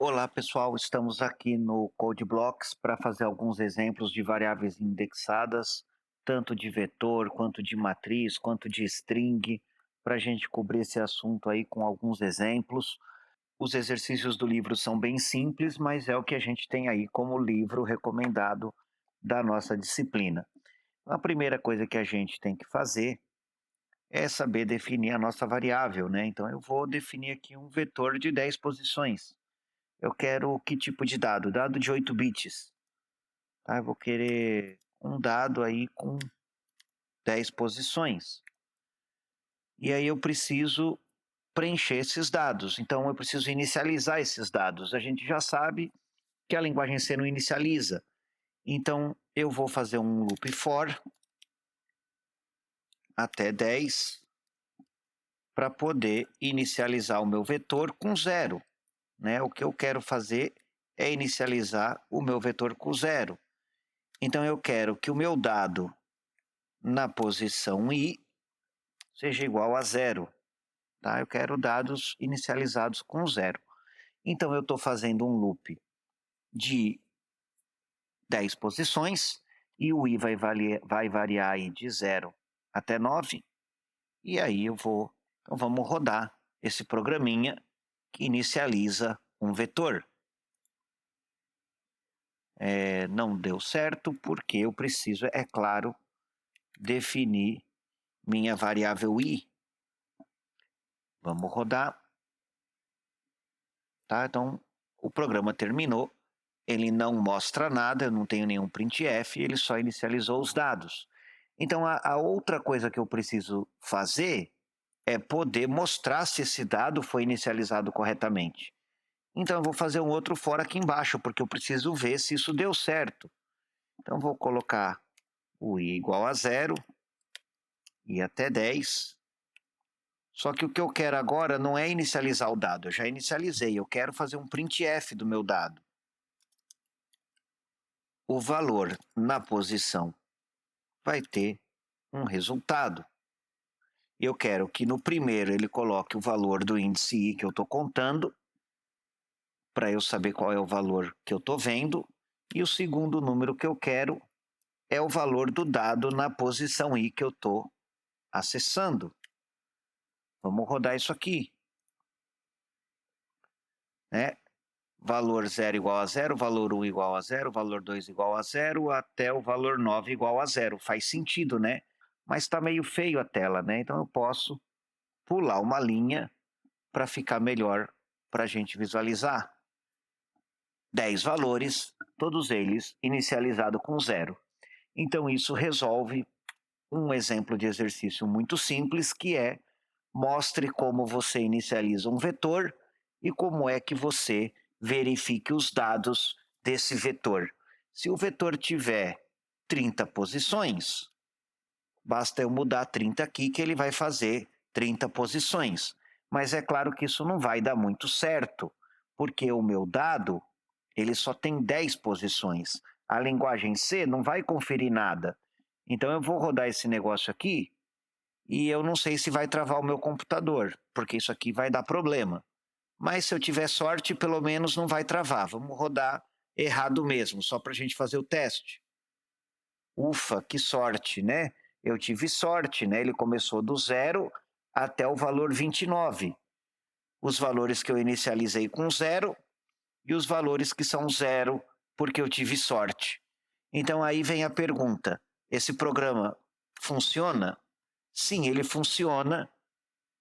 Olá pessoal, estamos aqui no CodeBlocks para fazer alguns exemplos de variáveis indexadas, tanto de vetor, quanto de matriz, quanto de string, para a gente cobrir esse assunto aí com alguns exemplos. Os exercícios do livro são bem simples, mas é o que a gente tem aí como livro recomendado da nossa disciplina. A primeira coisa que a gente tem que fazer é saber definir a nossa variável, né? Então eu vou definir aqui um vetor de 10 posições. Eu quero que tipo de dado? Dado de 8 bits. Tá? Eu vou querer um dado aí com 10 posições. E aí eu preciso preencher esses dados. Então eu preciso inicializar esses dados. A gente já sabe que a linguagem C não inicializa. Então eu vou fazer um loop for até 10 para poder inicializar o meu vetor com zero. Né? O que eu quero fazer é inicializar o meu vetor com zero. Então eu quero que o meu dado na posição i seja igual a zero. Tá? Eu quero dados inicializados com zero. Então eu estou fazendo um loop de 10 posições e o i vai variar aí de 0 até 9. E aí então vamos rodar esse programinha que inicializa um vetor. Não deu certo porque eu preciso, é claro, definir minha variável i. Vamos rodar. Tá? Então, o programa terminou, ele não mostra nada, eu não tenho nenhum printf, ele só inicializou os dados. Então, a outra coisa que eu preciso fazer é poder mostrar se esse dado foi inicializado corretamente. Então, eu vou fazer um outro for aqui embaixo, porque eu preciso ver se isso deu certo. Então, vou colocar o i igual a 0, i até 10. Só que o que eu quero agora não é inicializar o dado, eu já inicializei, eu quero fazer um printf do meu dado. O valor na posição vai ter um resultado. Eu quero que no primeiro ele coloque o valor do índice i que eu estou contando, para eu saber qual é o valor que eu estou vendo, e o segundo número que eu quero é o valor do dado na posição i que eu estou acessando. Vamos rodar isso aqui. Né? Valor 0 igual a 0, valor 1 igual a 0, valor 2 igual a 0, até o valor 9 igual a 0. Faz sentido, né? Mas está meio feio a tela, né? Então eu posso pular uma linha para ficar melhor para a gente visualizar. 10 valores, todos eles inicializados com 0. Então isso resolve um exemplo de exercício muito simples, que é mostre como você inicializa um vetor e como é que você verifique os dados desse vetor. Se o vetor tiver 30 posições, basta eu mudar 30 aqui que ele vai fazer 30 posições. Mas é claro que isso não vai dar muito certo, porque o meu dado ele só tem 10 posições. A linguagem C não vai conferir nada. Então eu vou rodar esse negócio aqui e eu não sei se vai travar o meu computador, porque isso aqui vai dar problema. Mas se eu tiver sorte, pelo menos não vai travar. Vamos rodar errado mesmo, só para a gente fazer o teste. Ufa, que sorte, né? Eu tive sorte, né? Ele começou do 0 até o valor 29. Os valores que eu inicializei com 0 e os valores que são 0 porque eu tive sorte. Então aí vem a pergunta: esse programa funciona? Sim, ele funciona.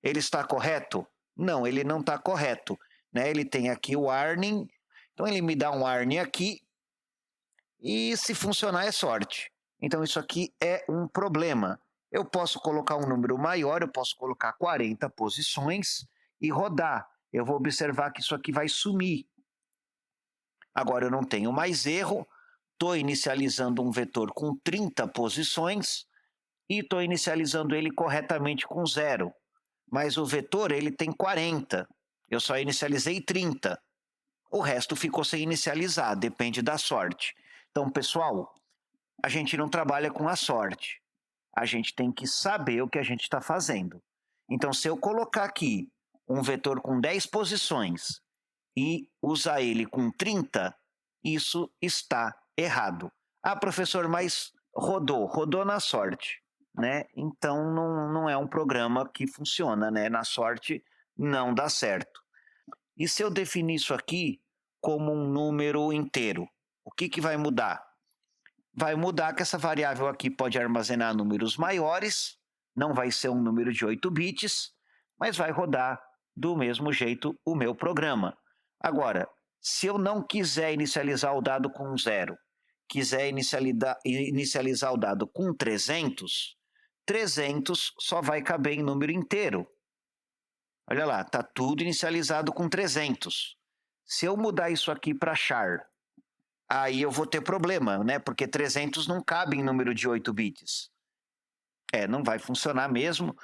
Ele está correto? Não, ele não está correto. Né? Ele tem aqui o warning, então ele me dá um warning aqui, e se funcionar é sorte. Então isso aqui é um problema. Eu posso colocar um número maior, eu posso colocar 40 posições e rodar. Eu vou observar que isso aqui vai sumir. Agora eu não tenho mais erro, estou inicializando um vetor com 30 posições e estou inicializando ele corretamente com 0. Mas o vetor ele tem 40, eu só inicializei 30. O resto ficou sem inicializar, depende da sorte. Então, pessoal, a gente não trabalha com a sorte. A gente tem que saber o que a gente está fazendo. Então, se eu colocar aqui um vetor com 10 posições e usar ele com 30, isso está errado. Ah, professor, mas rodou na sorte, né? Então não é um programa que funciona, né? Na sorte não dá certo. E se eu definir isso aqui como um número inteiro, o que vai mudar? Vai mudar que essa variável aqui pode armazenar números maiores, não vai ser um número de 8 bits, mas vai rodar do mesmo jeito o meu programa. Agora, se eu não quiser inicializar o dado com 0, quiser inicializar o dado com 300, 300 só vai caber em número inteiro. Olha lá, está tudo inicializado com 300. Se eu mudar isso aqui para char, aí eu vou ter problema, né? Porque 300 não cabe em número de 8 bits. Não vai funcionar mesmo,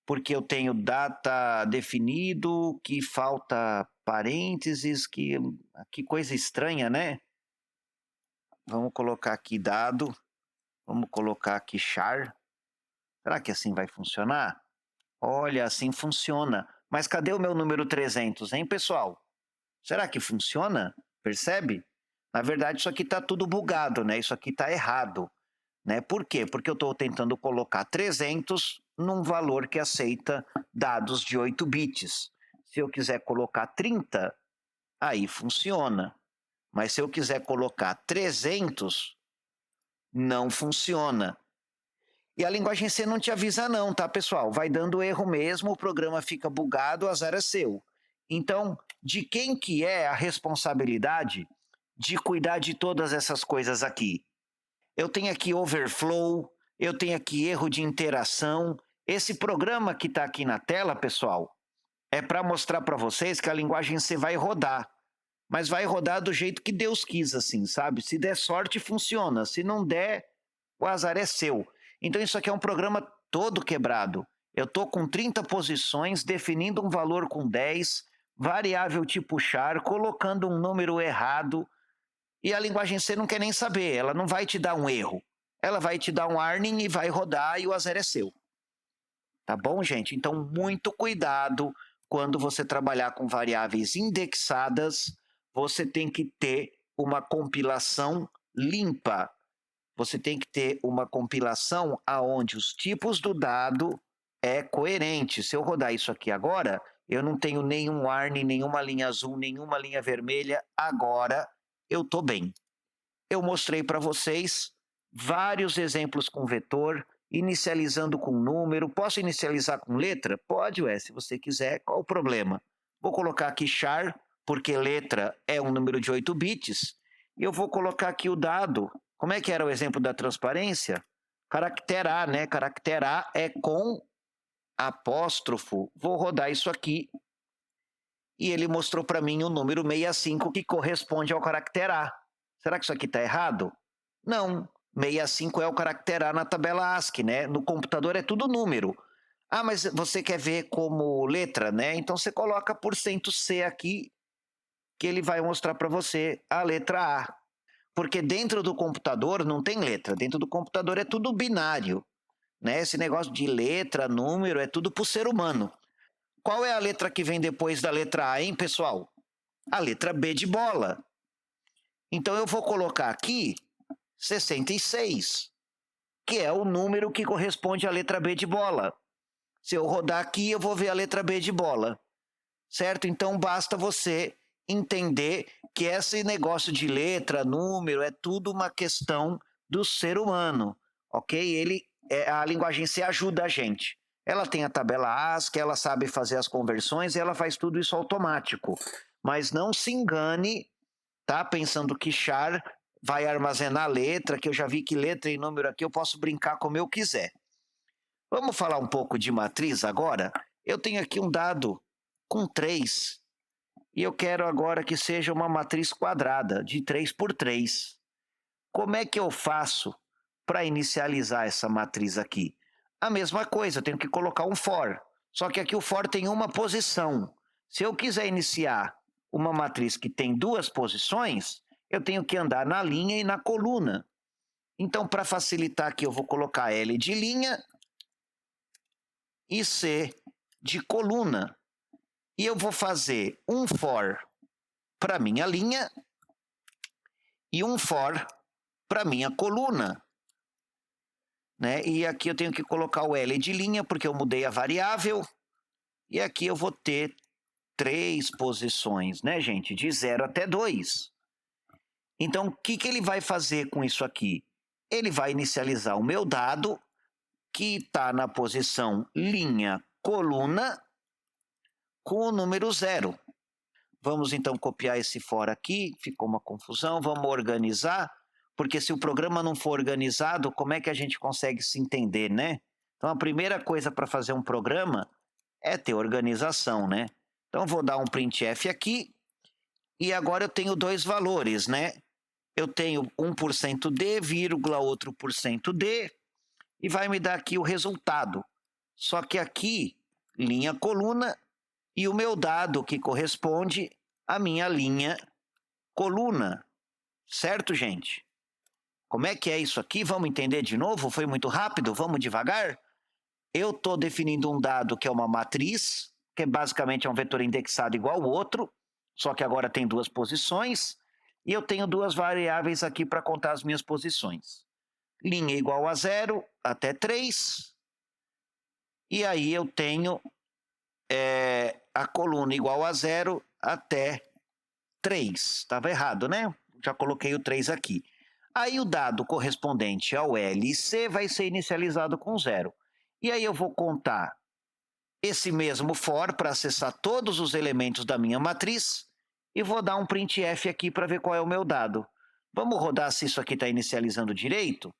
porque eu tenho data definido, que falta parênteses, que coisa estranha, né? Vamos colocar aqui dado, vamos colocar aqui char. Será que assim vai funcionar? Olha, assim funciona. Mas cadê o meu número 300, hein, pessoal? Será que funciona? Percebe? Na verdade, isso aqui está tudo bugado, né? Isso aqui está errado. Né? Por quê? Porque eu estou tentando colocar 300 num valor que aceita dados de 8 bits. Se eu quiser colocar 30, aí funciona. Mas se eu quiser colocar 300, não funciona. E a linguagem C não te avisa não, tá, pessoal? Vai dando erro mesmo, o programa fica bugado, o azar é seu. Então, de quem que é a responsabilidade de cuidar de todas essas coisas aqui? Eu tenho aqui overflow, eu tenho aqui erro de interação. Esse programa que está aqui na tela, pessoal, é para mostrar para vocês que a linguagem C vai rodar. Mas vai rodar do jeito que Deus quis, assim, sabe? Se der sorte, funciona. Se não der, o azar é seu. Então isso aqui é um programa todo quebrado. Eu estou com 30 posições, definindo um valor com 10, variável tipo char, colocando um número errado, e a linguagem C não quer nem saber, ela não vai te dar um erro. Ela vai te dar um warning e vai rodar e o azar é seu. Tá bom, gente? Então, muito cuidado quando você trabalhar com variáveis indexadas, você tem que ter uma compilação limpa. Você tem que ter uma compilação aonde os tipos do dado é coerente. Se eu rodar isso aqui agora, eu não tenho nenhum warning, nenhuma linha azul, nenhuma linha vermelha. Agora eu estou bem. Eu mostrei para vocês vários exemplos com vetor, inicializando com número. Posso inicializar com letra? Pode, se você quiser. Qual o problema? Vou colocar aqui char, porque letra é um número de 8 bits. E eu vou colocar aqui o dado. Como é que era o exemplo da transparência? Caractere A, né? Caractere A é com apóstrofo. Vou rodar isso aqui. E ele mostrou para mim o número 65, que corresponde ao caractere A. Será que isso aqui está errado? Não. 65 é o caractere A na tabela ASCII, né? No computador é tudo número. Ah, mas você quer ver como letra, né? Então você coloca por cento C aqui, que ele vai mostrar para você a letra A. Porque dentro do computador não tem letra. Dentro do computador é tudo binário, né? Esse negócio de letra, número, é tudo para o ser humano. Qual é a letra que vem depois da letra A, hein, pessoal? A letra B de bola. Então eu vou colocar aqui 66, que é o número que corresponde à letra B de bola. Se eu rodar aqui, eu vou ver a letra B de bola. Certo? Então basta você entender que esse negócio de letra, número, é tudo uma questão do ser humano, ok? A linguagem C ajuda a gente. Ela tem a tabela ASCII, ela sabe fazer as conversões e ela faz tudo isso automático. Mas não se engane, tá? Pensando que char vai armazenar letra, que eu já vi que letra e número aqui eu posso brincar como eu quiser. Vamos falar um pouco de matriz agora? Eu tenho aqui um dado com 3 e eu quero agora que seja uma matriz quadrada de 3 por 3. Como é que eu faço para inicializar essa matriz aqui? A mesma coisa, eu tenho que colocar um for. Só que aqui o for tem uma posição. Se eu quiser iniciar uma matriz que tem duas posições, eu tenho que andar na linha e na coluna. Então, para facilitar aqui, eu vou colocar L de linha e C de coluna. E eu vou fazer um for para minha linha e um for para minha coluna. Né? E aqui eu tenho que colocar o L de linha, porque eu mudei a variável. E aqui eu vou ter 3 posições, né, gente? De 0 até 2. Então, o que ele vai fazer com isso aqui? Ele vai inicializar o meu dado, que está na posição linha coluna, com o número 0. Vamos, então, copiar esse for aqui. Ficou uma confusão. Vamos organizar. Porque se o programa não for organizado, como é que a gente consegue se entender, né? Então, a primeira coisa para fazer um programa é ter organização, né? Então, vou dar um printf aqui, e agora eu tenho 2 valores, né? Eu tenho 1% d, vírgula, outro por cento d, e vai me dar aqui o resultado. Só que aqui, linha coluna, e o meu dado que corresponde à minha linha coluna. Certo, gente? Como é que é isso aqui? Vamos entender de novo? Foi muito rápido? Vamos devagar? Eu estou definindo um dado que é uma matriz, que basicamente é um vetor indexado igual ao outro, só que agora tem 2 posições, e eu tenho 2 variáveis aqui para contar as minhas posições. Linha igual a 0 até 3, e aí eu tenho a coluna igual a 0 até 3. Estava errado, né? Já coloquei o 3 aqui. Aí o dado correspondente ao L e C vai ser inicializado com 0. E aí eu vou contar esse mesmo for para acessar todos os elementos da minha matriz e vou dar um printf aqui para ver qual é o meu dado. Vamos rodar se isso aqui está inicializando direito?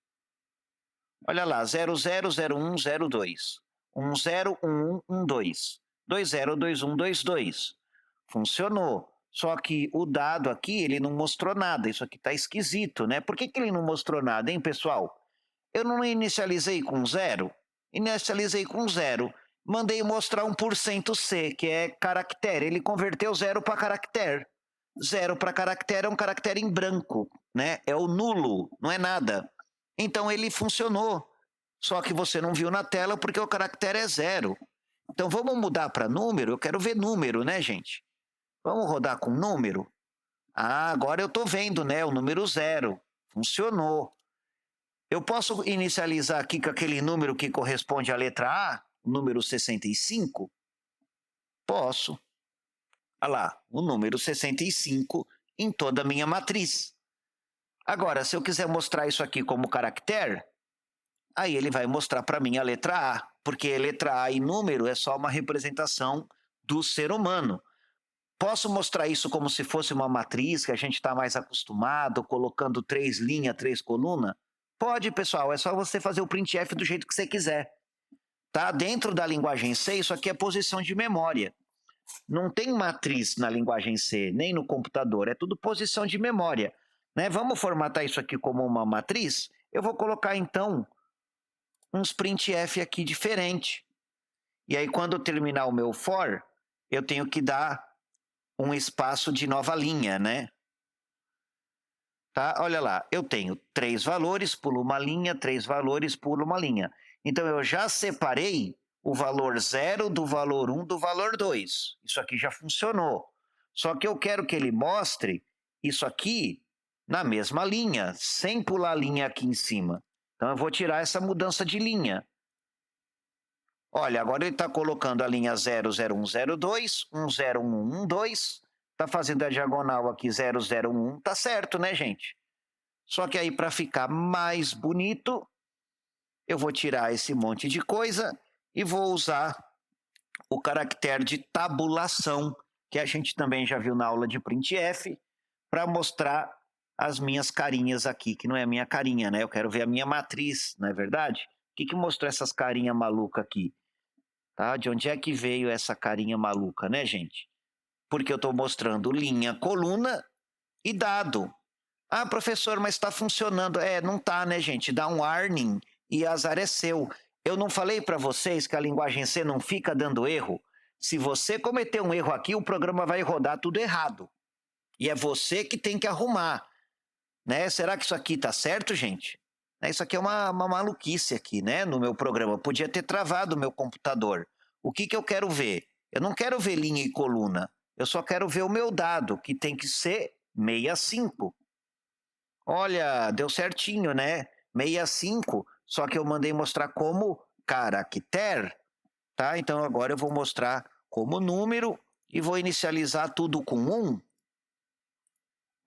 Olha lá, 000102, 101112, 202122. Funcionou. Só que o dado aqui, ele não mostrou nada. Isso aqui está esquisito, né? Por que ele não mostrou nada, hein, pessoal? Eu não inicializei com 0? Inicializei com 0. Mandei mostrar 1% C, que é caractere. Ele converteu 0 para caractere. 0 para caractere é um caractere em branco, né? É o nulo, não é nada. Então ele funcionou. Só que você não viu na tela porque o caractere é 0. Então vamos mudar para número? Eu quero ver número, né, gente? Vamos rodar com número? Ah, agora eu estou vendo, né? O número 0. Funcionou. Eu posso inicializar aqui com aquele número que corresponde à letra A, o número 65? Posso. Olha lá, o número 65 em toda a minha matriz. Agora, se eu quiser mostrar isso aqui como caractere, aí ele vai mostrar para mim a letra A, porque a letra A em número é só uma representação do ser humano. Posso mostrar isso como se fosse uma matriz que a gente está mais acostumado, colocando 3 linhas, 3 colunas? Pode, pessoal, é só você fazer o printf do jeito que você quiser. Tá? Dentro da linguagem C, isso aqui é posição de memória. Não tem matriz na linguagem C, nem no computador, é tudo posição de memória. Né? Vamos formatar isso aqui como uma matriz? Eu vou colocar, então, uns printf aqui diferente. E aí, quando eu terminar o meu for, eu tenho que dar um espaço de nova linha, né? Tá? Olha lá, eu tenho 3 valores, pulo uma linha, 3 valores, pulo uma linha. Então, eu já separei o valor 0 do valor 1 do valor 2. Isso aqui já funcionou. Só que eu quero que ele mostre isso aqui na mesma linha, sem pular a linha aqui em cima. Então, eu vou tirar essa mudança de linha. Olha, agora ele está colocando a linha 00102, 10112, está fazendo a diagonal aqui 0011, tá certo, né, gente? Só que aí, para ficar mais bonito, eu vou tirar esse monte de coisa e vou usar o caractere de tabulação, que a gente também já viu na aula de printf, para mostrar as minhas carinhas aqui, que não é a minha carinha, né? Eu quero ver a minha matriz, não é verdade? O que mostrou essas carinhas malucas aqui? Tá? De onde é que veio essa carinha maluca, né, gente? Porque eu estou mostrando linha, coluna e dado. Ah, professor, mas está funcionando. Não está, né, gente? Dá um warning e azar é seu. Eu não falei para vocês que a linguagem C não fica dando erro? Se você cometer um erro aqui, o programa vai rodar tudo errado. E é você que tem que arrumar. Né? Será que isso aqui está certo, gente? Isso aqui é uma maluquice aqui, né? No meu programa. Eu podia ter travado o meu computador. O que eu quero ver? Eu não quero ver linha e coluna. Eu só quero ver o meu dado, que tem que ser 65. Olha, deu certinho, né? 65, só que eu mandei mostrar como caractere, tá? Então agora eu vou mostrar como número e vou inicializar tudo com 1.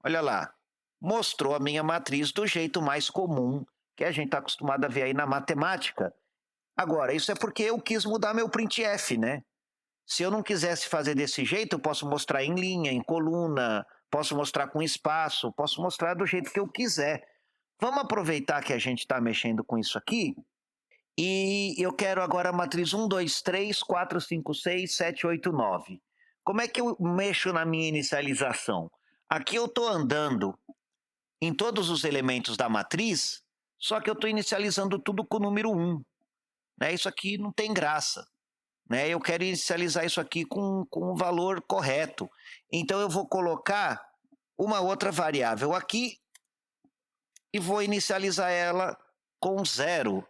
Olha lá, mostrou a minha matriz do jeito mais comum que a gente está acostumado a ver aí na matemática. Agora, isso é porque eu quis mudar meu printf, né? Se eu não quisesse fazer desse jeito, eu posso mostrar em linha, em coluna, posso mostrar com espaço, posso mostrar do jeito que eu quiser. Vamos aproveitar que a gente está mexendo com isso aqui e eu quero agora a matriz 1, 2, 3, 4, 5, 6, 7, 8, 9. Como é que eu mexo na minha inicialização? Aqui eu estou andando em todos os elementos da matriz, só que eu estou inicializando tudo com o número 1. Né? Isso aqui não tem graça. Né? Eu quero inicializar isso aqui com o valor correto. Então eu vou colocar uma outra variável aqui e vou inicializar ela com 0.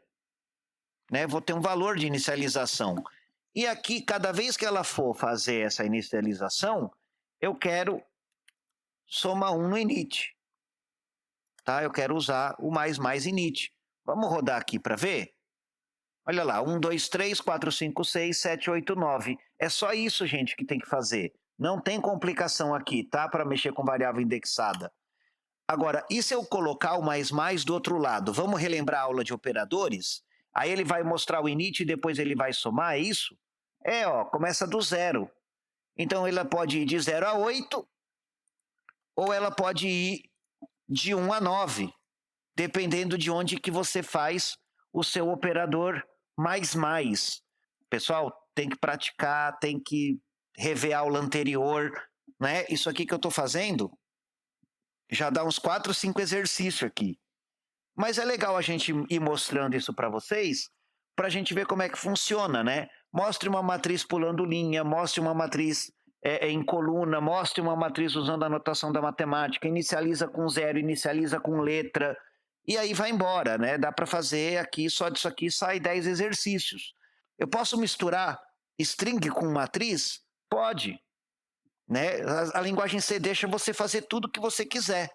Né? Vou ter um valor de inicialização. E aqui, cada vez que ela for fazer essa inicialização, eu quero somar 1 no init. Tá? Eu quero usar o mais init. Vamos rodar aqui para ver? Olha lá, 1, 2, 3, 4, 5, 6, 7, 8, 9. É só isso, gente, que tem que fazer. Não tem complicação aqui, tá? Para mexer com variável indexada. Agora, e se eu colocar o mais do outro lado? Vamos relembrar a aula de operadores? Aí ele vai mostrar o init e depois ele vai somar, é isso? É, ó, começa do 0. Então, ela pode ir de 0 a 8, ou ela pode ir de 1 a 9, dependendo de onde que você faz o seu operador mais. Pessoal, tem que praticar, tem que rever a aula anterior, né? Isso aqui que eu estou fazendo já dá uns 4, 5 exercícios aqui. Mas é legal a gente ir mostrando isso para vocês, para a gente ver como é que funciona, né? Mostre uma matriz pulando linha, mostre uma matriz em coluna, mostre uma matriz usando a notação da matemática, inicializa com 0, inicializa com letra, e aí vai embora, né? Dá para fazer aqui, só disso aqui sai 10 exercícios. Eu posso misturar string com matriz? Pode. Né? A linguagem C deixa você fazer tudo o que você quiser.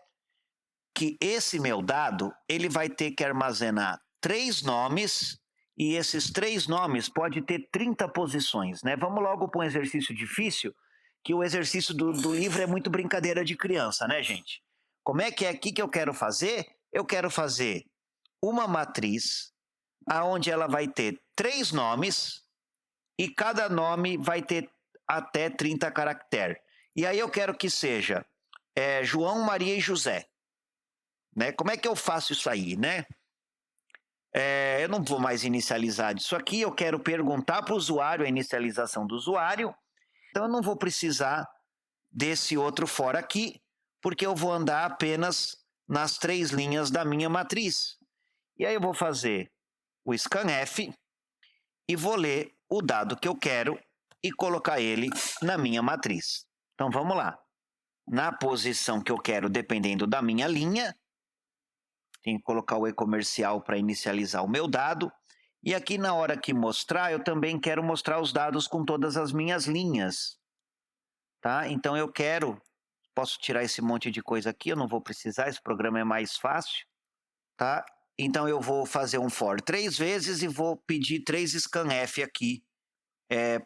Que esse meu dado, ele vai ter que armazenar 3 nomes, e esses 3 nomes pode ter 30 posições. Né? Vamos logo para um exercício difícil, que o exercício do livro é muito brincadeira de criança, né, gente? Como é aqui que eu quero fazer? Eu quero fazer uma matriz aonde ela vai ter 3 nomes e cada nome vai ter até 30 caracteres. E aí eu quero que seja João, Maria e José. Né? Como é que eu faço isso aí, né? Eu não vou mais inicializar disso aqui, eu quero perguntar para o usuário a inicialização do usuário, então eu não vou precisar desse outro for aqui, porque eu vou andar apenas nas 3 linhas da minha matriz. E aí eu vou fazer o scanf e vou ler o dado que eu quero e colocar ele na minha matriz. Então vamos lá. Na posição que eu quero, dependendo da minha linha, tenho que colocar o e-comercial para inicializar o meu dado. E aqui na hora que mostrar, eu também quero mostrar os dados com todas as minhas linhas. Tá? Então eu posso tirar esse monte de coisa aqui, eu não vou precisar, esse programa é mais fácil. Tá? Então eu vou fazer um for 3 vezes e vou pedir 3 scanf aqui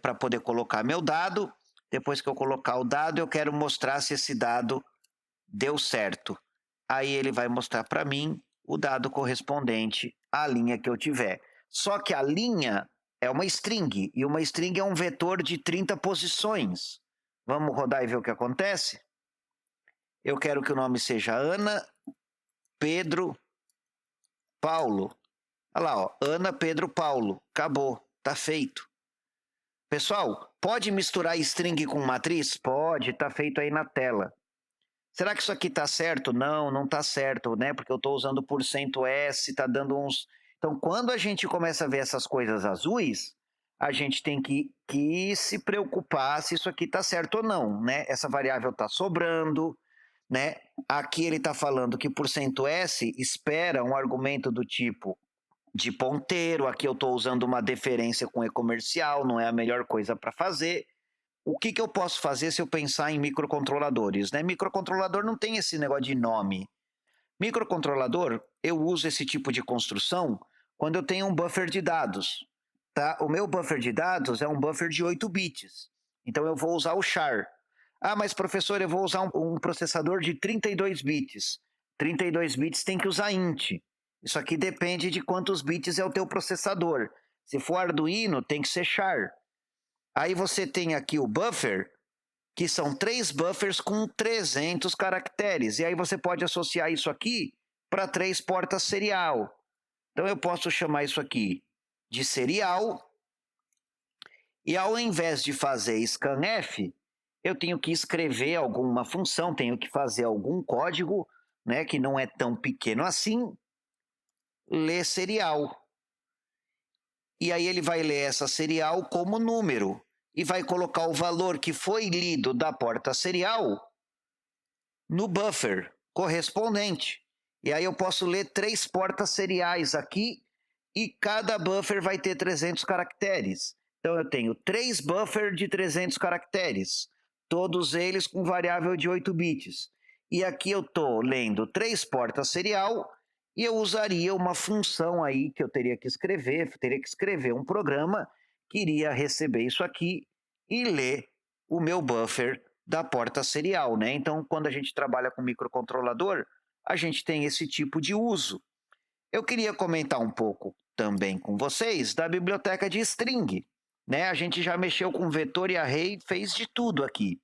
para poder colocar meu dado. Depois que eu colocar o dado, eu quero mostrar se esse dado deu certo. Aí ele vai mostrar para mim o dado correspondente à linha que eu tiver. Só que a linha é uma string, e uma string é um vetor de 30 posições. Vamos rodar e ver o que acontece? Eu quero que o nome seja Ana, Pedro, Paulo. Olha lá, ó, Ana, Pedro, Paulo. Acabou, tá feito. Pessoal, pode misturar string com matriz? Pode, tá feito aí na tela. Será que isso aqui está certo? Não, não está certo, né? Porque eu estou usando %s, está dando uns... Então, quando a gente começa a ver essas coisas azuis, a gente tem que se preocupar se isso aqui está certo ou não, né? Essa variável está sobrando, né? Aqui ele está falando que %s espera um argumento do tipo de ponteiro, aqui eu estou usando uma deferência com e-comercial, não é a melhor coisa para fazer. o que eu posso fazer se eu pensar em microcontroladores, né? Microcontrolador não tem esse negócio de nome. Microcontrolador, eu uso esse tipo de construção quando eu tenho um buffer de dados. Tá? O meu buffer de dados é um buffer de 8 bits. Então eu vou usar o char. Ah, mas professor, eu vou usar um processador de 32 bits. 32 bits tem que usar int. Isso aqui depende de quantos bits é o teu processador. Se for Arduino, tem que ser char. Aí você tem aqui o buffer, que são 3 buffers com 300 caracteres. E aí você pode associar isso aqui para 3 portas serial. Então eu posso chamar isso aqui de serial. E ao invés de fazer scanf, eu tenho que escrever alguma função, tenho que fazer algum código, né, que não é tão pequeno assim, ler serial. E aí ele vai ler essa serial como número e vai colocar o valor que foi lido da porta serial no buffer correspondente. E aí eu posso ler 3 portas seriais aqui e cada buffer vai ter 300 caracteres. Então eu tenho 3 buffers de 300 caracteres, todos eles com variável de 8 bits. E aqui eu estou lendo 3 portas serial e eu usaria uma função aí que eu teria que escrever um programa que iria receber isso aqui e ler o meu buffer da porta serial, né? Então, quando a gente trabalha com microcontrolador, a gente tem esse tipo de uso. Eu queria comentar um pouco também com vocês da biblioteca de string, né? A gente já mexeu com vetor e array, fez de tudo aqui.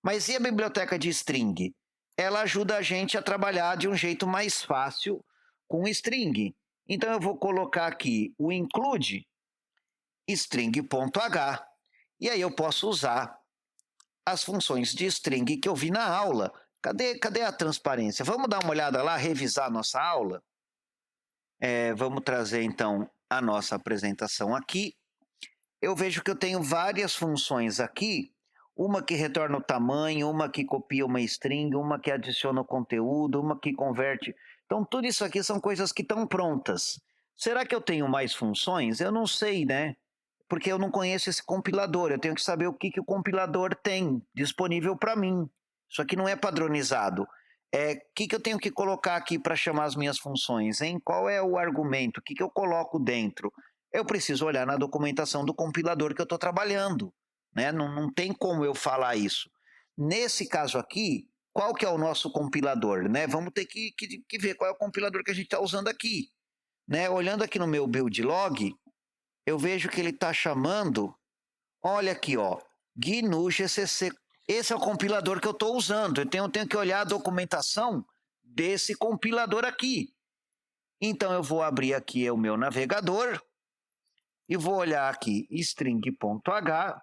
Mas e a biblioteca de string? Ela ajuda a gente a trabalhar de um jeito mais fácil com string. Então eu vou colocar aqui o include string.h e aí eu posso usar as funções de string que eu vi na aula. Cadê a transparência? Vamos dar uma olhada lá, revisar a nossa aula? Vamos trazer, então, a nossa apresentação aqui. Eu vejo que eu tenho várias funções aqui, uma que retorna o tamanho, uma que copia uma string, uma que adiciona o conteúdo, uma que converte. Então, tudo isso aqui são coisas que estão prontas. Será que eu tenho mais funções? Eu não sei, né? Porque eu não conheço esse compilador. Eu tenho que saber o que o compilador tem disponível para mim. Isso aqui não é padronizado. O que eu tenho que colocar aqui para chamar as minhas funções, hein? Qual é o argumento? O que eu coloco dentro? Eu preciso olhar na documentação do compilador que eu estou trabalhando, né? Não tem como eu falar isso. Nesse caso aqui, qual que é o nosso compilador, né? Vamos ter que ver qual é o compilador que a gente está usando aqui, né? Olhando aqui no meu build log, eu vejo que ele está chamando, olha aqui, ó, GNU GCC. Esse é o compilador que eu estou usando. Eu tenho que olhar a documentação desse compilador aqui. Então eu vou abrir aqui o meu navegador e vou olhar aqui string.h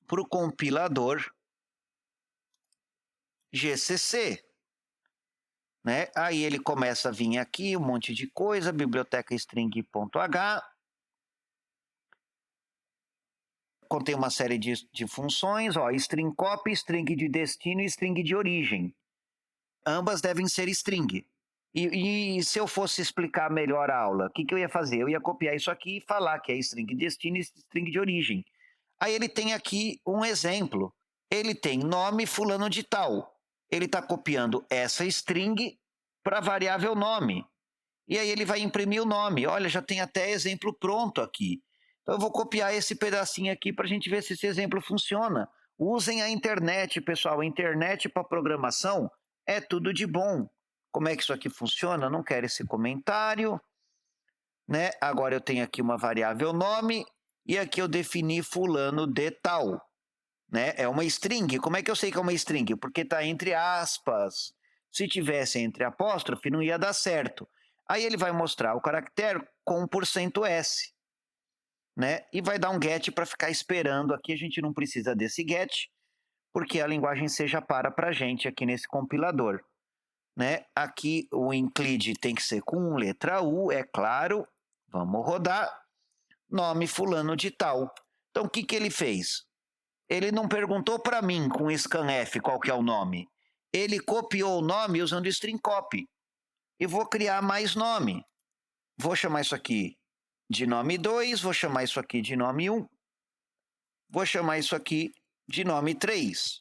para o compilador GCC. Né? Aí ele começa a vir aqui um monte de coisa, biblioteca string.h. Contém uma série de funções, ó, string copy, string de destino e string de origem. Ambas devem ser string. E se eu fosse explicar melhor a aula, o que eu ia fazer? Eu ia copiar isso aqui e falar que é string de destino e string de origem. Aí ele tem aqui um exemplo. Ele tem nome fulano de tal. Ele está copiando essa string para a variável nome. E aí ele vai imprimir o nome. Olha, já tem até exemplo pronto aqui. Então eu vou copiar esse pedacinho aqui para a gente ver se esse exemplo funciona. Usem a internet, pessoal. A internet para programação é tudo de bom. Como é que isso aqui funciona? Não quero esse comentário. Né? Agora eu tenho aqui uma variável nome e aqui eu defini fulano de tal. Né? É uma string. Como é que eu sei que é uma string? Porque está entre aspas. Se tivesse entre apóstrofe, não ia dar certo. Aí ele vai mostrar o caractere com %S. Né? E vai dar um get para ficar esperando. Aqui a gente não precisa desse get, porque a linguagem C já para a gente aqui nesse compilador. Né? Aqui o include tem que ser com letra U, é claro. Vamos rodar. Nome fulano de tal. Então o que ele fez? Ele não perguntou para mim com scanf qual que é o nome. Ele copiou o nome usando string copy. E vou criar mais nome. Vou chamar isso aqui de nome 2, vou chamar isso aqui de nome 1. Vou chamar isso aqui de nome 3.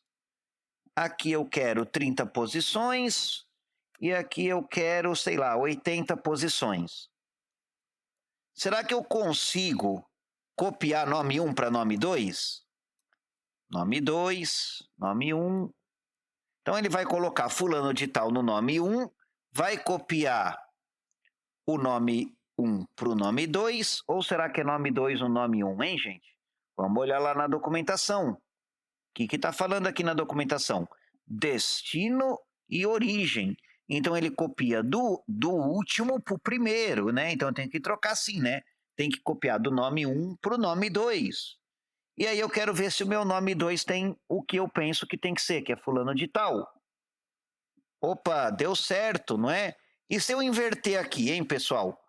Aqui eu quero 30 posições e aqui eu quero, sei lá, 80 posições. Será que eu consigo copiar nome 1 para nome 2? Nome 2, nome 1. Então ele vai colocar fulano de tal no nome 1, vai copiar o nome 1 para o nome 2, ou será que é nome 2 no nome 1, hein, gente? Vamos olhar lá na documentação. O que está falando aqui na documentação? Destino e origem. Então ele copia do último para o primeiro, né? Então tem que trocar assim, né? Tem que copiar do nome 1 para o nome 2. E aí eu quero ver se o meu nome 2 tem o que eu penso que tem que ser, que é fulano de tal. Opa, deu certo, não é? E se eu inverter aqui, hein, pessoal?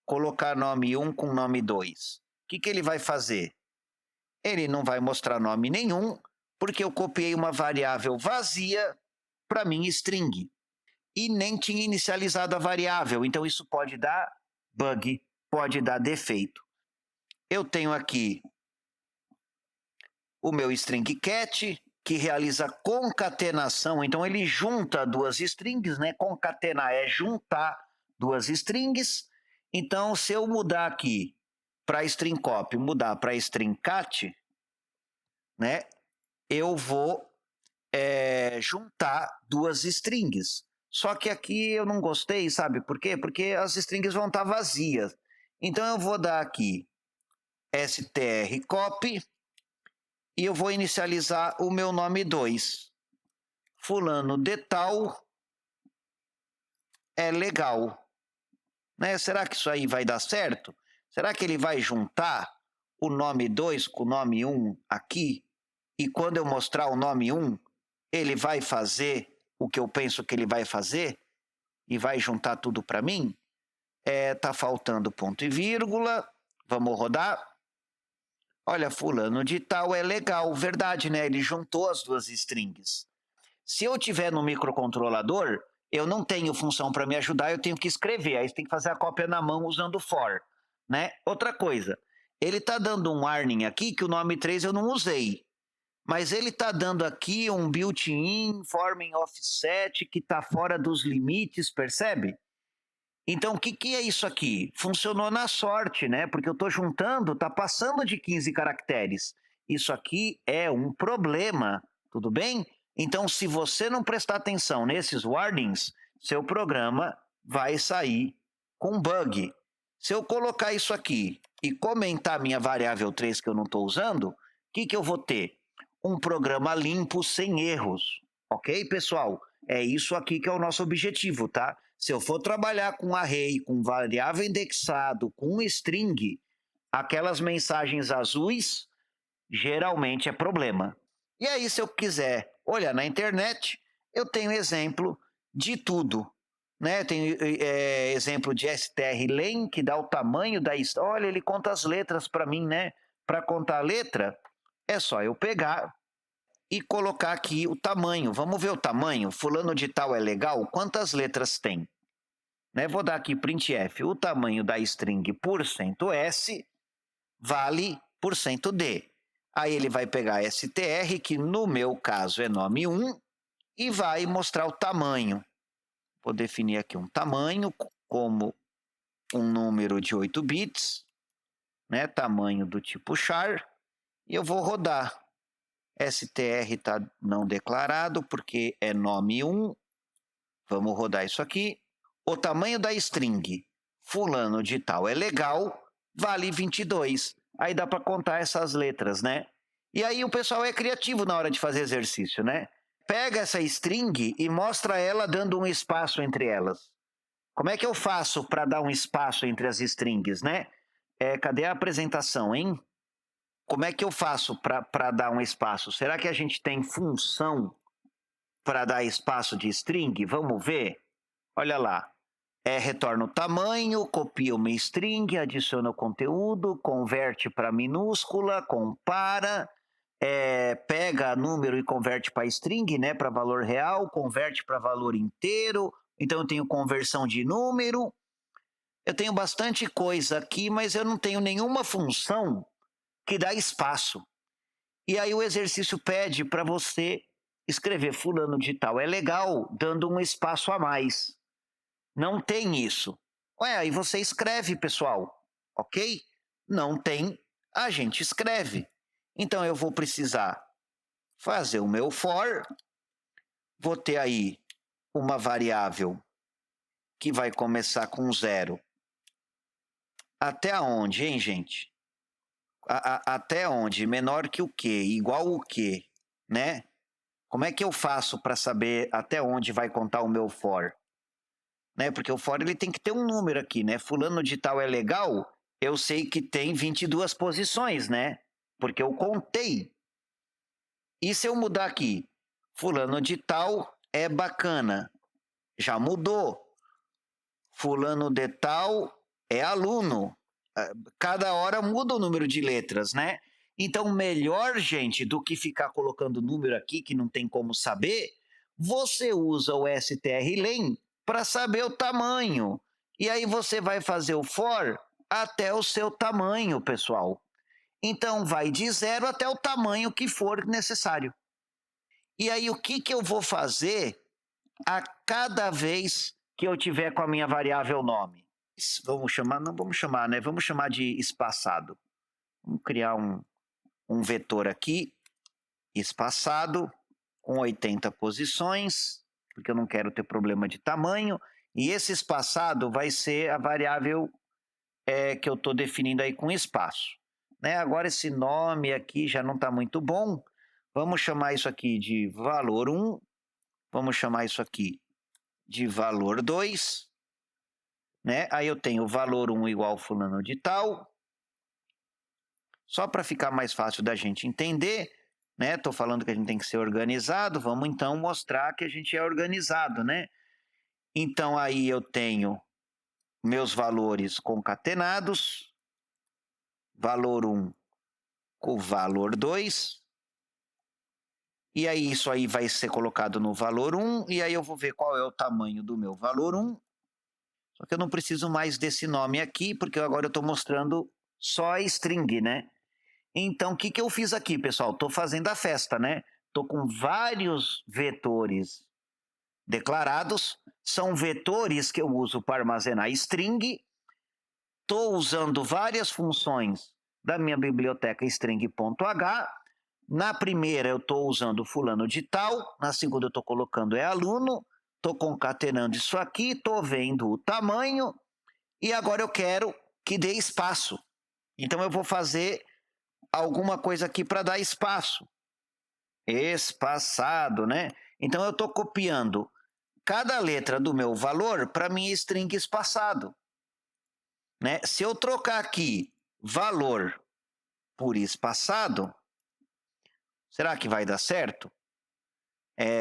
Colocar nome 1 com nome 2. O que ele vai fazer? Ele não vai mostrar nome nenhum, porque eu copiei uma variável vazia para minha string. E nem tinha inicializado a variável, então isso pode dar bug, pode dar defeito. Eu tenho aqui o meu string cat, que realiza concatenação, então ele junta duas strings, né? Concatenar é juntar duas strings. Então, se eu mudar aqui para string copy, mudar para string cat, né? Eu vou juntar duas strings. Só que aqui eu não gostei, sabe por quê? Porque as strings vão estar vazias. Então eu vou dar aqui strcopy e eu vou inicializar o meu nome 2. Fulano de tal é legal. Né? Será que isso aí vai dar certo? Será que ele vai juntar o nome 2 com o nome 1 aqui? E quando eu mostrar o nome 1, ele vai fazer o que eu penso que ele vai fazer? E vai juntar tudo para mim? Tá faltando ponto e vírgula. Vamos rodar. Olha, fulano de tal é legal, verdade, né? Ele juntou as duas strings. Se eu tiver no microcontrolador, eu não tenho função para me ajudar, eu tenho que escrever. Aí você tem que fazer a cópia na mão usando for, né? Outra coisa, ele está dando um warning aqui que o nome 3 eu não usei. Mas ele está dando aqui um built-in forming offset que está fora dos limites, percebe? Então, o que é isso aqui? Funcionou na sorte, né? Porque eu estou juntando, está passando de 15 caracteres. Isso aqui é um problema, tudo bem? Então, se você não prestar atenção nesses warnings, seu programa vai sair com bug. Se eu colocar isso aqui e comentar minha variável 3 que eu não estou usando, o que eu vou ter? Um programa limpo, sem erros. Ok, pessoal? É isso aqui que é o nosso objetivo, tá? Se eu for trabalhar com array, com variável indexado, com string, aquelas mensagens azuis, geralmente é problema. E aí, se eu quiser olhar na internet, eu tenho exemplo de tudo. Né? Tem exemplo de strlen, que dá o tamanho da... Olha, ele conta as letras para mim, né? Para contar a letra, é só eu pegar e colocar aqui o tamanho. Vamos ver o tamanho. Fulano de tal é legal? Quantas letras tem? Né? Vou dar aqui printf. O tamanho da string %s vale %d. Aí ele vai pegar str, que no meu caso é nome 1, e vai mostrar o tamanho. Vou definir aqui um tamanho como um número de 8 bits, né? Tamanho do tipo char, e eu vou rodar. str está não declarado porque é nome 1. Vamos rodar isso aqui. O tamanho da string fulano de tal é legal, vale 22. Aí dá para contar essas letras, né? E aí o pessoal é criativo na hora de fazer exercício, né? Pega essa string e mostra ela dando um espaço entre elas. Como é que eu faço para dar um espaço entre as strings, né? Cadê a apresentação, hein? Como é que eu faço para dar um espaço? Será que a gente tem função para dar espaço de string? Vamos ver? Olha lá. Retorna o tamanho, copia uma string, adiciona o conteúdo, converte para minúscula, compara, pega número e converte para string, né, para valor real, converte para valor inteiro. Então eu tenho conversão de número. Eu tenho bastante coisa aqui, mas eu não tenho nenhuma função que dá espaço. E aí o exercício pede para você escrever fulano de tal é legal, dando um espaço a mais. Não tem isso. Ué, aí você escreve, pessoal, ok? Não tem, a gente escreve. Então eu vou precisar fazer o meu for, vou ter aí uma variável que vai começar com 0. Até onde, hein, gente? Até onde? Menor que o quê? Igual o quê? Né? Como é que eu faço para saber até onde vai contar o meu for? Né? Porque o for ele tem que ter um número aqui, né? Fulano de tal é legal, eu sei que tem 22 posições, né? Porque eu contei. E se eu mudar aqui? Fulano de tal é bacana. Já mudou. Fulano de tal é aluno. Cada hora muda o número de letras, né? Então, melhor, gente, do que ficar colocando número aqui que não tem como saber, você usa o strlen para saber o tamanho. E aí você vai fazer o for até o seu tamanho, pessoal. Então, vai de 0 até o tamanho que for necessário. E aí, o que eu vou fazer a cada vez que eu tiver com a minha variável nome? Vamos chamar, não vamos chamar, né? Vamos chamar de espaçado. Vamos criar um vetor aqui, espaçado, com 80 posições, porque eu não quero ter problema de tamanho. E esse espaçado vai ser a variável que eu estou definindo aí com espaço. Né? Agora esse nome aqui já não está muito bom. Vamos chamar isso aqui de valor 1. Vamos chamar isso aqui de valor 2. Né? Aí eu tenho valor 1 igual fulano de tal. Só para ficar mais fácil da gente entender, né? Estou falando que a gente tem que ser organizado, vamos então mostrar que a gente é organizado, né? Então aí eu tenho meus valores concatenados, valor 1 com valor 2, e aí isso aí vai ser colocado no valor 1, e aí eu vou ver qual é o tamanho do meu valor 1, só que eu não preciso mais desse nome aqui, porque agora eu estou mostrando só a string, né? Então, o que eu fiz aqui, pessoal? Estou fazendo a festa, né? Estou com vários vetores declarados. São vetores que eu uso para armazenar string. Estou usando várias funções da minha biblioteca string.h. Na primeira, eu estou usando fulano de tal. Na segunda, eu estou colocando é aluno. Estou concatenando isso aqui. Estou vendo o tamanho. E agora eu quero que dê espaço. Então, eu vou fazer alguma coisa aqui para dar espaço. Espaçado, né? Então eu estou copiando cada letra do meu valor para minha string espaçado. Né? Se eu trocar aqui valor por espaçado, será que vai dar certo?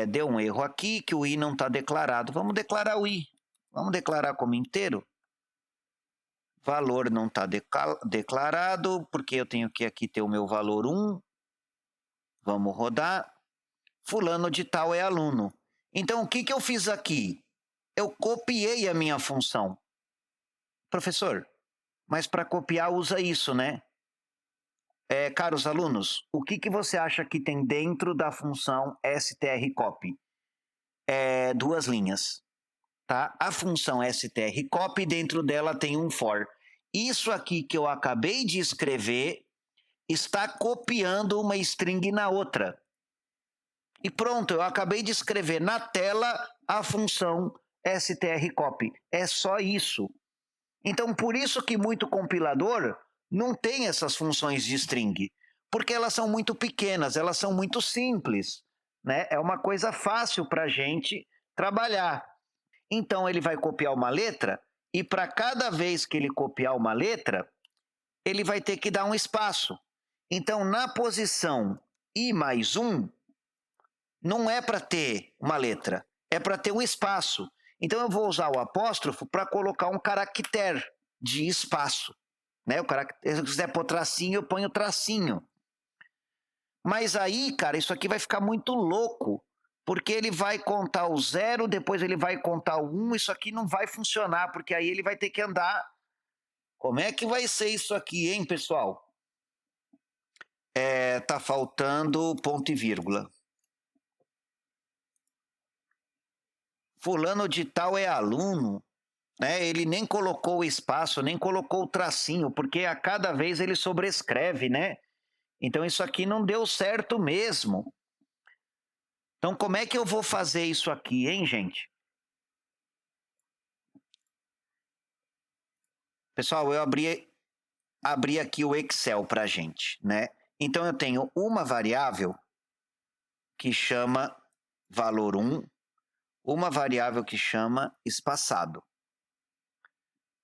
Deu um erro aqui que o i não está declarado. Vamos declarar o i. Vamos declarar como inteiro. Valor não está declarado, porque eu tenho que aqui ter o meu valor 1. Vamos rodar. Fulano de tal é aluno. Então, o que eu fiz aqui? Eu copiei a minha função. Professor, mas para copiar usa isso, né? Caros alunos, o que você acha que tem dentro da função strcopy? Duas linhas. Tá? A função strcopy, dentro dela tem um for. Isso aqui que eu acabei de escrever está copiando uma string na outra. E pronto, eu acabei de escrever na tela a função strcopy. É só isso. Então, por isso que muito compilador não tem essas funções de string, porque elas são muito pequenas, elas são muito simples. Né? É uma coisa fácil para a gente trabalhar. Então, ele vai copiar uma letra, e para cada vez que ele copiar uma letra, ele vai ter que dar um espaço. Então, na posição i mais 1, não é para ter uma letra, é para ter um espaço. Então eu vou usar o apóstrofo para colocar um caractere de espaço. Né? Se eu quiser pôr tracinho, eu ponho tracinho. Mas aí, cara, isso aqui vai ficar muito louco, porque ele vai contar o 0, depois ele vai contar o 1, isso aqui não vai funcionar, porque aí ele vai ter que andar. Como é que vai ser isso aqui, hein, pessoal? Tá faltando ponto e vírgula. Fulano de tal é aluno, né? Ele nem colocou o espaço, nem colocou o tracinho, porque a cada vez ele sobrescreve, né? Então isso aqui não deu certo mesmo. Então como é que eu vou fazer isso aqui, hein, gente? Pessoal, eu abri aqui o Excel para a gente, né? Então eu tenho uma variável que chama valor 1, uma variável que chama espaçado.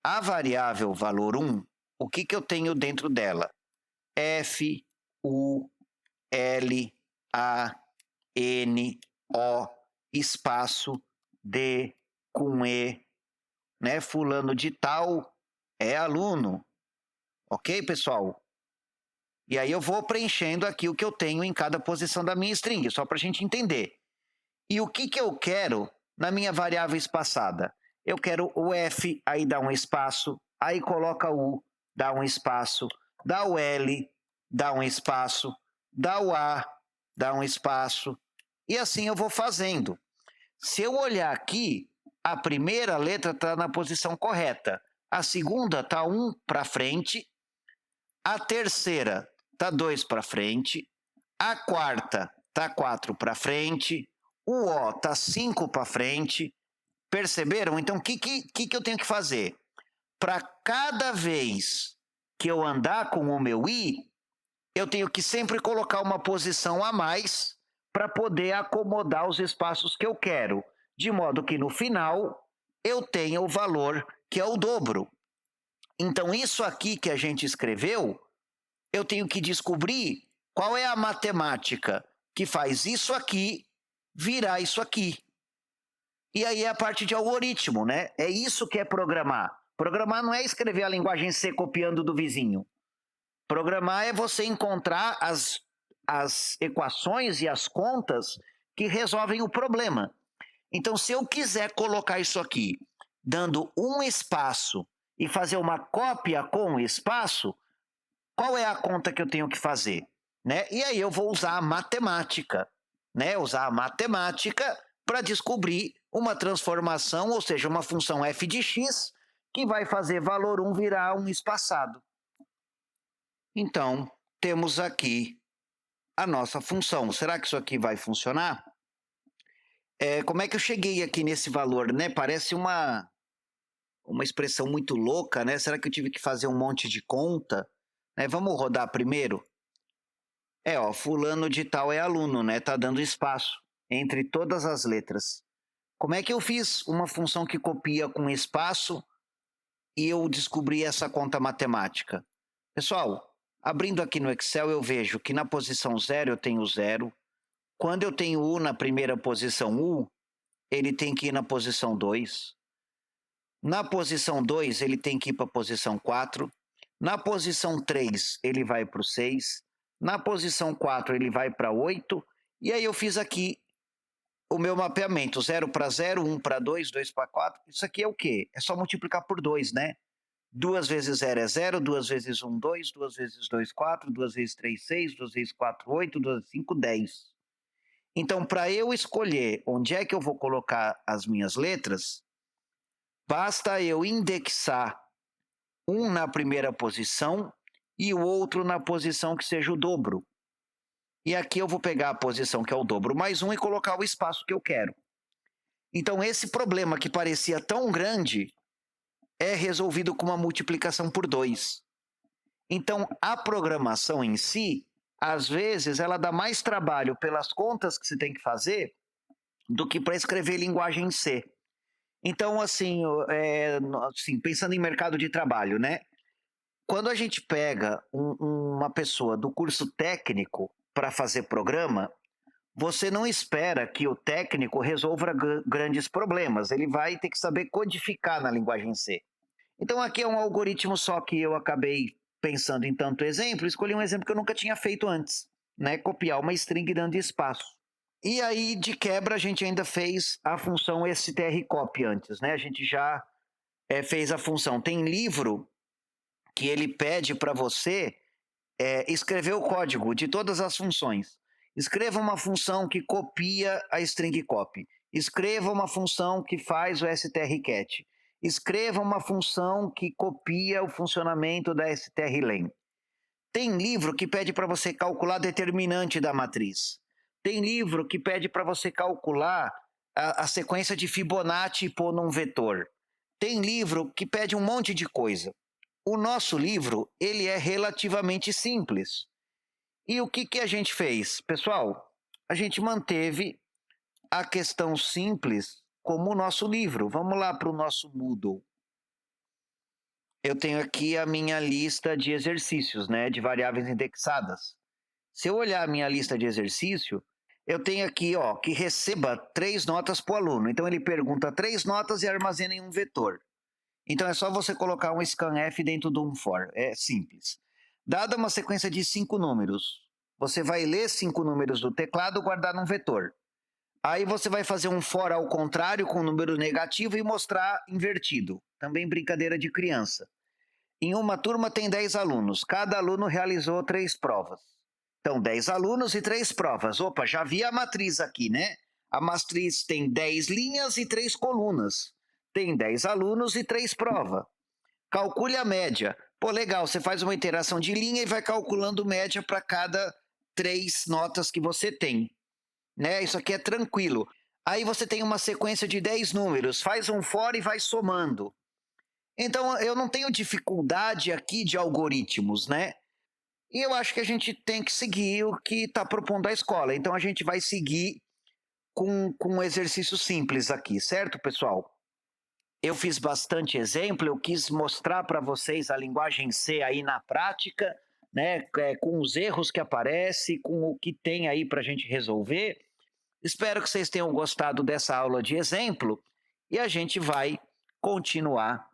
A variável valor 1, o que eu tenho dentro dela? F, U, L, A, N, O, espaço, D, com E, né? Fulano de tal é aluno. Ok, pessoal? E aí eu vou preenchendo aqui o que eu tenho em cada posição da minha string, só para a gente entender. E o que eu quero na minha variável espaçada? Eu quero o F, aí dá um espaço, aí coloca o U, dá um espaço, dá o L, dá um espaço, dá o A, dá um espaço, e assim eu vou fazendo. Se eu olhar aqui, a primeira letra está na posição correta, a segunda está 1 para frente, a terceira está 2 para frente, a quarta está 4 para frente, o O está 5 para frente. Perceberam? Então, o que eu tenho que fazer? Para cada vez que eu andar com o meu I, eu tenho que sempre colocar uma posição a mais para poder acomodar os espaços que eu quero, de modo que no final eu tenha o valor que é o dobro. Então, isso aqui que a gente escreveu, eu tenho que descobrir qual é a matemática que faz isso aqui virar isso aqui. E aí é a parte de algoritmo, né? É isso que é programar. Programar não é escrever a linguagem C copiando do vizinho. Programar é você encontrar as equações e as contas que resolvem o problema. Então, se eu quiser colocar isso aqui, dando um espaço e fazer uma cópia com o espaço, qual é a conta que eu tenho que fazer? Né? E aí eu vou usar a matemática, né? Usar a matemática para descobrir uma transformação, ou seja, uma função f de x, que vai fazer valor 1 virar um espaçado. Então, temos aqui a nossa função. Será que isso aqui vai funcionar? Como é que eu cheguei aqui nesse valor, né? Parece uma expressão muito louca, né? Será que eu tive que fazer um monte de conta? Vamos rodar primeiro? Fulano de tal é aluno, né? Tá dando espaço entre todas as letras. Como é que eu fiz uma função que copia com espaço e eu descobri essa conta matemática? Pessoal, abrindo aqui no Excel, eu vejo que na posição 0 eu tenho 0. Quando eu tenho U na primeira posição U, ele tem que ir na posição 2. Na posição 2, ele tem que ir para a posição 4. Na posição 3, ele vai para o 6. Na posição 4, ele vai para 8. E aí eu fiz aqui o meu mapeamento. 0 para 0, 1 para 2, 2 para 4. Isso aqui é o quê? É só multiplicar por 2, né? 2 vezes 0 é 0, 2 vezes 1, 2, 2 vezes 2, 4, 2 vezes 3, 6, 2 vezes 4, 8, 2 vezes 5, 10. Então, para eu escolher onde é que eu vou colocar as minhas letras, basta eu indexar um na primeira posição e o outro na posição que seja o dobro. E aqui eu vou pegar a posição que é o dobro mais 1 e colocar o espaço que eu quero. Então, esse problema que parecia tão grande é resolvido com uma multiplicação por 2. Então, a programação em si, às vezes, ela dá mais trabalho pelas contas que você tem que fazer do que para escrever linguagem em C. Então, assim, pensando em mercado de trabalho, né? Quando a gente pega uma pessoa do curso técnico para fazer programa, você não espera que o técnico resolva grandes problemas. Ele vai ter que saber codificar na linguagem C. Então, aqui é um algoritmo só que eu acabei pensando em tanto exemplo, escolhi um exemplo que eu nunca tinha feito antes, né? Copiar uma string dando espaço. E aí, de quebra, a gente ainda fez a função strcopy antes, né? A gente já fez a função. Tem livro que ele pede para você escrever o código de todas as funções. Escreva uma função que copia a string copy. Escreva uma função que faz o strcat. Escreva uma função que copia o funcionamento da strlen. Tem livro que pede para você calcular determinante da matriz. Tem livro que pede para você calcular a sequência de Fibonacci e pôr num vetor. Tem livro que pede um monte de coisa. O nosso livro, ele é relativamente simples. E o que a gente fez? Pessoal, a gente manteve a questão simples como o nosso livro. Vamos lá para o nosso Moodle. Eu tenho aqui a minha lista de exercícios, né, de variáveis indexadas. Se eu olhar a minha lista de exercício, eu tenho aqui, ó, que receba 3 notas para o aluno. Então ele pergunta 3 notas e armazena em um vetor. Então é só você colocar um scanf dentro do um for, é simples. Dada uma sequência de 5 números, você vai ler 5 números do teclado e guardar num vetor. Aí você vai fazer um for ao contrário com número negativo e mostrar invertido. Também brincadeira de criança. Em uma turma tem 10 alunos, cada aluno realizou 3 provas. Então 10 alunos e 3 provas. Opa, já vi a matriz aqui, né? A matriz tem 10 linhas e 3 colunas. Tem 10 alunos e 3 provas. Calcule a média. Pô, legal, você faz uma interação de linha e vai calculando média para cada 3 notas que você tem. Né? Isso aqui é tranquilo. Aí você tem uma sequência de 10 números, faz um for e vai somando. Então eu não tenho dificuldade aqui de algoritmos, né? E eu acho que a gente tem que seguir o que está propondo a escola. Então a gente vai seguir com um exercício simples aqui, certo, pessoal? Eu fiz bastante exemplo, eu quis mostrar para vocês a linguagem C aí na prática, né, com os erros que aparecem, com o que tem aí para a gente resolver. Espero que vocês tenham gostado dessa aula de exemplo e a gente vai continuar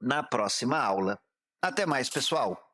na próxima aula. Até mais, pessoal!